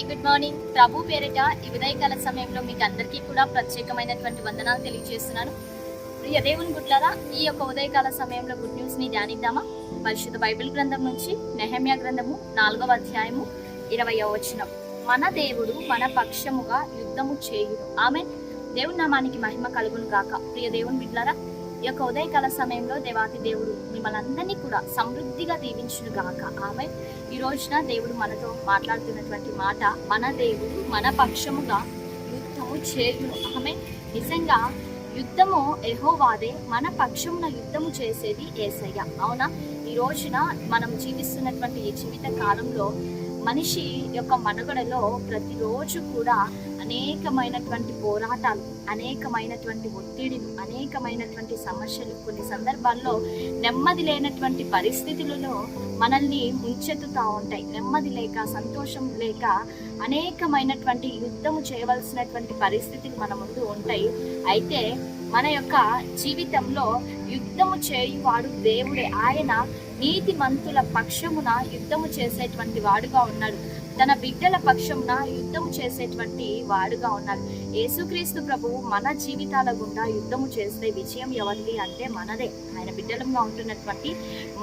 Good morning. ప్రభు పేరిట ఈ ఉదయకాల సమయంలో మీకు అందరికీ కూడా ప్రత్యేకమైనటువంటి వందనాలు తెలియజేస్తున్నాను. ప్రియ దేవుని గుడ్లారా, ఈ యొక్క ఉదయకాల సమయంలో గుడ్ న్యూస్ ని ధ్యానిద్దామా? పరిశుద్ధ బైబిల్ గ్రంథం నుంచి నెహెమ్యా గ్రంథము 4వ అధ్యాయము 20వ వచనం. మన దేవుడు మన పక్షముగా యుద్ధము చేయును. ఆమేన్. దేవుని నామానికి మహిమ కలుగును గాక. ప్రియ దేవుని బిడ్డలారా, ఈ యొక్క ఉదయకాల సమయంలో దేవాతి దేవుడు మిమ్మల్ని అందరినీ కూడా సమృద్ధిగా దీవించును గాక. ఆమేన్. ఈ రోజున దేవుడు మనతో మాట్లాడుతున్నటువంటి మాట, మన దేవుడు మన పక్షముగా యుద్ధము చేయును. ఆమేన్. నిజంగా యుద్ధము యెహోవాదే, మన పక్షమున యుద్ధము చేసేది యేసయ్య. అవునా? ఈ రోజున మనం జీవిస్తున్నటువంటి ఈ జీవిత కాలంలో మనిషి యొక్క మనుగడలో ప్రతిరోజు కూడా అనేకమైనటువంటి పోరాటాలు, అనేకమైనటువంటి ఒత్తిడిలు, అనేకమైనటువంటి సమస్యలు, కొన్ని సందర్భాల్లో నెమ్మది లేనటువంటి పరిస్థితులలో మనల్ని ముంచెత్తుతూ ఉంటాయి. నెమ్మది లేక, సంతోషం లేక అనేకమైనటువంటి యుద్ధము చేయవలసినటువంటి పరిస్థితులు మన ముందు ఉంటాయి. అయితే మన యొక్క జీవితంలో యుద్ధము చేయువాడు దేవుడే. ఆయన నీతిమంతుల పక్షమున యుద్ధము చేసేటువంటి వాడుగా ఉన్నాడు. తన బిడ్డల పక్షమున యుద్ధము చేసేటువంటి వాడుగా ఉన్నాడు. యేసుక్రీస్తు ప్రభువు మన జీవితాల గుండా యుద్ధము చేస్తే విజయం ఎవరిది అంటే మనదే. ఆయన బిడ్డలంగా ఉంటున్నటువంటి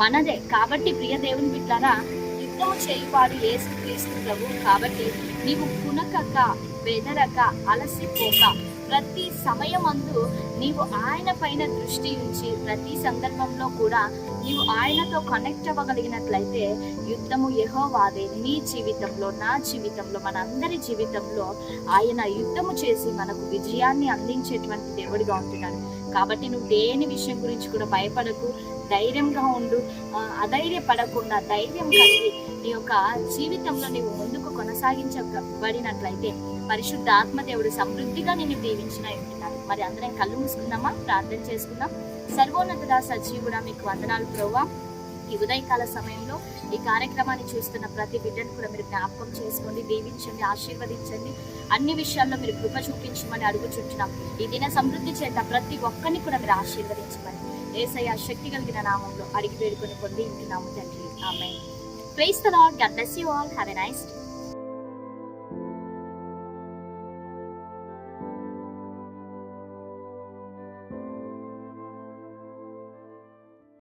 మనదే. కాబట్టి ప్రియ దేవుని బిడ్డలారా, యుద్ధము చేయువాడు యేసుక్రీస్తు ప్రభువు. కాబట్టి నీవు కునకక, బెదరక, అలసిపోక, ప్రతి సమయమందు నీవు ఆయన పైన దృష్టి ఉంచి ప్రతి సందర్భంలో కూడా నీవు ఆయనతో కనెక్ట్ అవ్వగలిగినట్లయితే యుద్ధము యెహోవాదే. నీ జీవితంలో, నా జీవితంలో, మన అందరి జీవితంలో ఆయన యుద్ధము చేసి మనకు విజయాన్ని అందించేటువంటి దేవుడిగా ఉంటున్నాడు. కాబట్టి నువ్వు దేని విషయం గురించి కూడా భయపడకు, ధైర్యంగా ఉండు. అధైర్యపడకుండా ధైర్యం కలిగి నీ యొక్క జీవితంలో నీవు ముందుకు కొనసాగించబడినట్లయితే పరిశుద్ధ ఆత్మదేవుడు సమృద్ధిగా నేను దీవించిన ఉంటున్నాను. మరి అందరం కళ్ళు మూసుకుందామా? ప్రార్థన చేసుకుందాం. సర్వోన్నతుడా, సజీవుడా, మీకు వందనాలు ప్రభువా. ఈ ఉదయకాల సమయంలో ఈ కార్యక్రమాన్ని చూస్తున్న ప్రతి బిడ్డను కూడా మీరు జ్ఞాపకం చేసుకోండి, దీవించండి, ఆశీర్వదించండి. అన్ని విషయాల్లో మీరు కృప చూపించమని అడుగుచుంటున్నాం. ఈ దిన సమృద్ధి చేత ప్రతి ఒక్కరిని కూడా మీరు ఆశీర్వదించమని యేసయ్య శక్తి కలిగిన నామంలో అడిగి వేడుకొని పొంది ఉంటున్నాము తండ్రి. Amen. Praise the Lord. God bless you all. Have a nice day.